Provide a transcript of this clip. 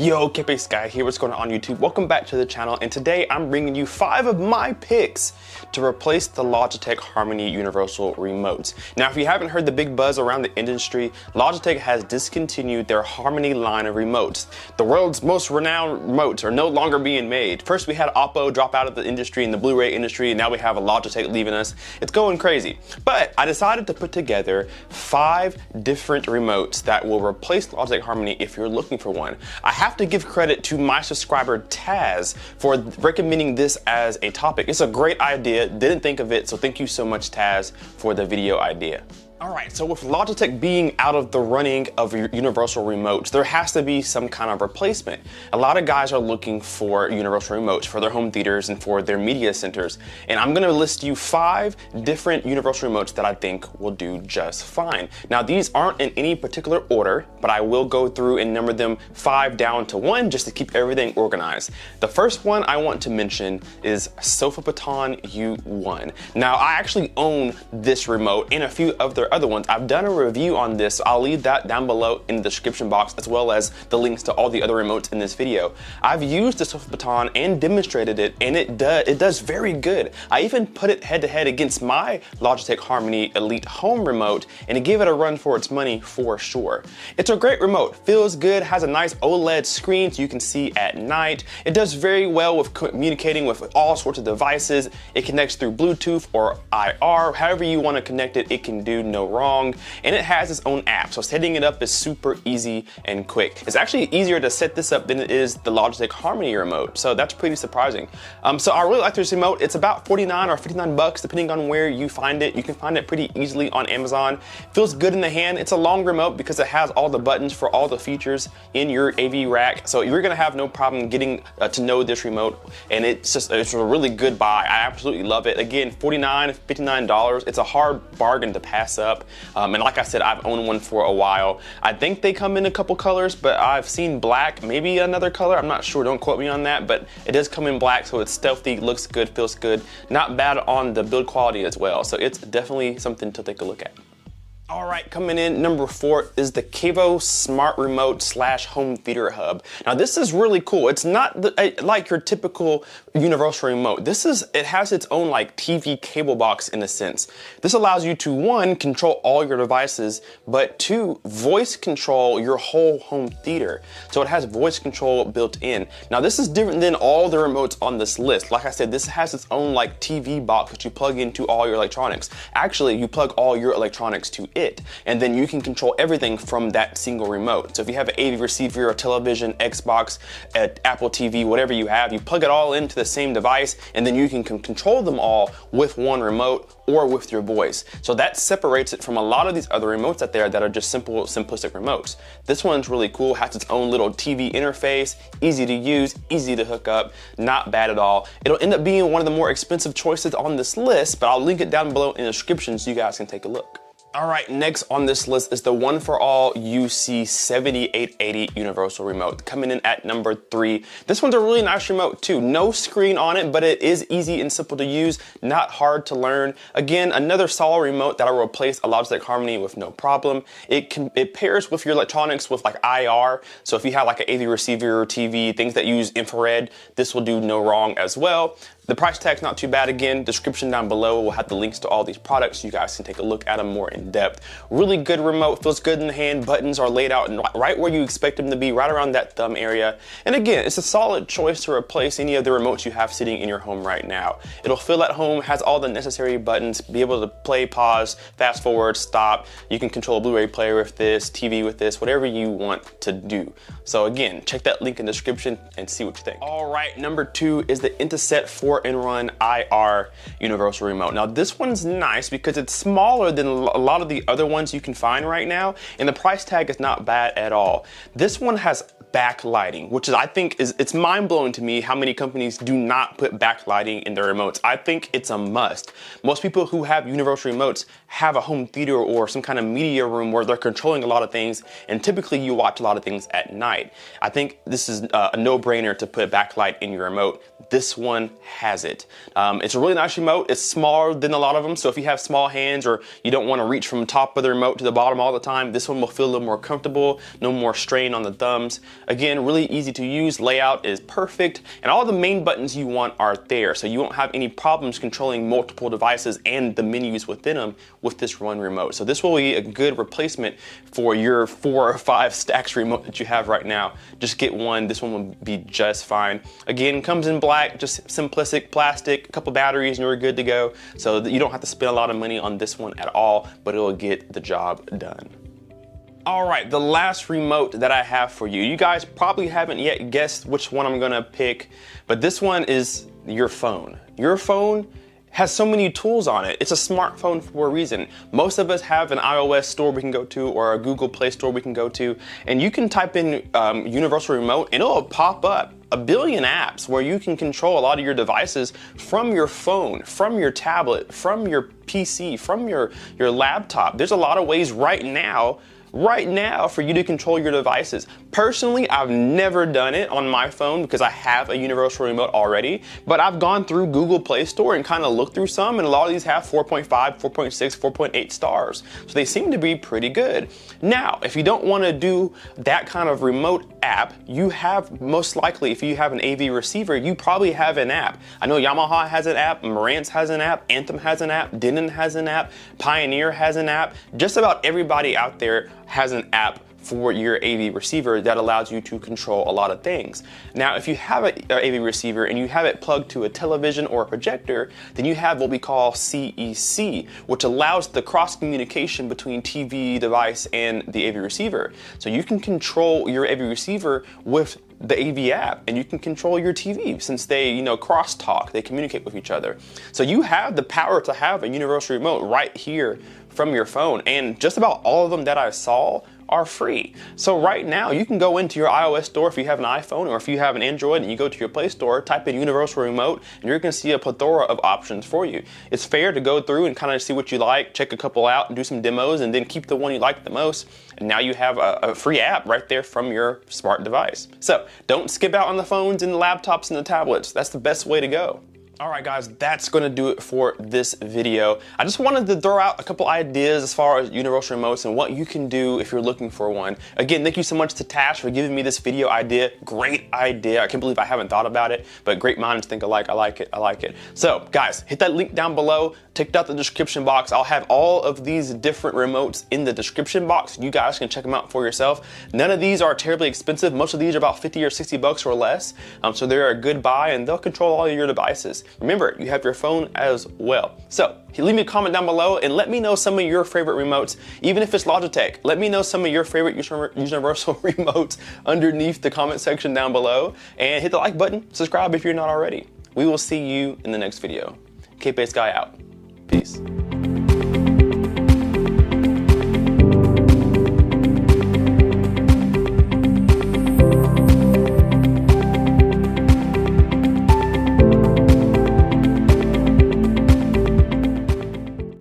Yo, Kevo Sky here, what's going on YouTube? Welcome back to the channel, and today I'm bringing you 5 of my picks to replace the Logitech Harmony Universal Remotes. Now, if you haven't heard the big buzz around the industry, Logitech has discontinued their Harmony line of remotes. The world's most renowned remotes are no longer being made. First we had Oppo drop out of the industry in the Blu-ray industry, and now we have a Logitech leaving us. It's going crazy. But I decided to put together 5 different remotes that will replace Logitech Harmony if you're looking for one. I have to give credit to my subscriber Taz for recommending this as a topic. It's a great idea, didn't think of it, so thank you so much Taz for the video idea. Alright, so with Logitech being out of the running of universal remotes, there has to be some kind of replacement. A lot of guys are looking for universal remotes for their home theaters and for their media centers. And I'm going to list you 5 different universal remotes that I think will do just fine. Now, these aren't in any particular order, but I will go through and number them 5 down to 1 just to keep everything organized. The first one I want to mention is Sofabaton U1. Now, I actually own this remote and a few of their other ones. I've done a review on this. I'll leave that down below in the description box, as well as the links to all the other remotes in this video. I've used the Sofabaton and demonstrated it, and it does very good. I even put it head to head against my Logitech Harmony Elite Home remote, and it gave it a run for its money for sure. It's a great remote, feels good, has a nice OLED screen so you can see at night. It does very well with communicating with all sorts of devices. It connects through Bluetooth or IR, however you want to connect it, it can do no wrong. And it has its own app, so setting it up is super easy and quick. It's actually easier to set this up than it is the Logitech Harmony remote, so that's pretty surprising. So I really like this remote. It's about 49 or 59 bucks depending on where you find it. You can find it pretty easily on Amazon. Feels good in the hand. It's a long remote because it has all the buttons for all the features in your AV rack, so you're gonna have no problem getting to know this remote, and it's a really good buy. I absolutely love it. Again, $49, $59. It's a hard bargain to pass up. And like I said, I've owned one for a while. I think they come in a couple colors, but I've seen black, maybe another color. I'm not sure, don't quote me on that, but it does come in black, so it's stealthy, looks good, feels good. Not bad on the build quality as well. So it's definitely something to take a look at. All right, coming in number 4 is the Kevo Smart Remote / Home Theater Hub. Now this is really cool. It's not like your typical universal remote. It has its own like TV cable box in a sense. This allows you to 1, control all your devices, but 2, voice control your whole home theater. So it has voice control built in. Now this is different than all the remotes on this list. Like I said, this has its own like TV box that you plug into all your electronics. Actually, you plug all your electronics to it, and then you can control everything from that single remote. So if you have an AV receiver, a television, Xbox, Apple TV, whatever you have, you plug it all into the same device, and then you can control them all with one remote or with your voice. So that separates it from a lot of these other remotes out there that are just simple, simplistic remotes. This one's really cool, has its own little TV interface, easy to use, easy to hook up, not bad at all. It'll end up being one of the more expensive choices on this list, but I'll link it down below in the description so you guys can take a look. All right, next on this list is the For All UC7880 Universal Remote, coming in at number 3. This one's a really nice remote too. No screen on it, but it is easy and simple to use, not hard to learn. Again, another solid remote that'll replace a Logitech Harmony with no problem. It pairs with your electronics with like IR, so if you have like an AV receiver or TV, things that use infrared, this will do no wrong as well. The price tag's not too bad. Again, description down below will have the links to all these products so you guys can take a look at them more in depth. Really good remote, feels good in the hand. Buttons are laid out right where you expect them to be, right around that thumb area. And again, it's a solid choice to replace any of the remotes you have sitting in your home right now. It'll feel at home, has all the necessary buttons, be able to play, pause, fast forward, stop. You can control a Blu-ray player with this, TV with this, whatever you want to do. So again, check that link in the description and see what you think. All right, number 2 is the Inteset 4-in-1 IR Universal Remote. Now this one's nice because it's smaller than a lot of the other ones you can find right now, and the price tag is not bad at all. This one has backlighting, which is, I think, it's mind-blowing to me how many companies do not put backlighting in their remotes. I think it's a must. Most people who have universal remotes have a home theater or some kind of media room where they're controlling a lot of things, and typically you watch a lot of things at night. I think this is a no-brainer to put backlight in your remote. This one has it. It's a really nice remote. It's smaller than a lot of them, so if you have small hands or you don't want to reach from the top of the remote to the bottom all the time, this one will feel a little more comfortable, no more strain on the thumbs. Again, really easy to use, layout is perfect, and all the main buttons you want are there, so you won't have any problems controlling multiple devices and the menus within them with this one remote. So this will be a good replacement for your 4 or 5 stacks remote that you have right now. Just get one, this one will be just fine. Again, comes in black, just simplistic plastic, a couple batteries and you're good to go. So that you don't have to spend a lot of money on this one at all, but it'll get the job done. All right, the last remote that I have for you. You guys probably haven't yet guessed which one I'm gonna pick, but this one is your phone. Your phone has so many tools on it. It's a smartphone for a reason. Most of us have an iOS store we can go to or a Google Play store we can go to, and you can type in Universal Remote and it'll pop up a billion apps where you can control a lot of your devices from your phone, from your tablet, from your PC, from your laptop. There's a lot of ways right now for you to control your devices. Personally, I've never done it on my phone because I have a universal remote already, but I've gone through Google Play Store and kind of looked through some, and a lot of these have 4.5, 4.6, 4.8 stars. So they seem to be pretty good. Now, if you don't want to do that kind of remote app, you have most likely, if you have an AV receiver, you probably have an app. I know Yamaha has an app, Marantz has an app, Anthem has an app, Denon has an app, Pioneer has an app. Just about everybody out there has an app for your AV receiver that allows you to control a lot of things. Now, if you have an AV receiver and you have it plugged to a television or a projector, then you have what we call CEC, which allows the cross communication between TV device and the AV receiver. So you can control your AV receiver with the AV app, and you can control your TV since they, cross talk, they communicate with each other. So you have the power to have a universal remote right here from your phone, and just about all of them that I saw are free. So right now you can go into your iOS store if you have an iPhone, or if you have an Android and you go to your Play Store, type in Universal Remote, and you're gonna see a plethora of options for you. It's fair to go through and kind of see what you like, check a couple out and do some demos, and then keep the one you like the most. And now you have a free app right there from your smart device. So don't skip out on the phones and the laptops and the tablets. That's the best way to go. All right, guys, that's gonna do it for this video. I just wanted to throw out a couple ideas as far as universal remotes and what you can do if you're looking for one. Again, thank you so much to Tash for giving me this video idea. Great idea. I can't believe I haven't thought about it, but great minds think alike. I like it, I like it. So guys, hit that link down below, check out the description box. I'll have all of these different remotes in the description box. You guys can check them out for yourself. None of these are terribly expensive. Most of these are about 50 or 60 bucks or less. So they're a good buy and they'll control all of your devices. Remember, you have your phone as well. So leave me a comment down below and let me know some of your favorite remotes, even if it's Logitech. Let me know some of your favorite universal remotes underneath the comment section down below, and hit the like button, subscribe if you're not already. We will see you in the next video. K-Base Guy out. Peace.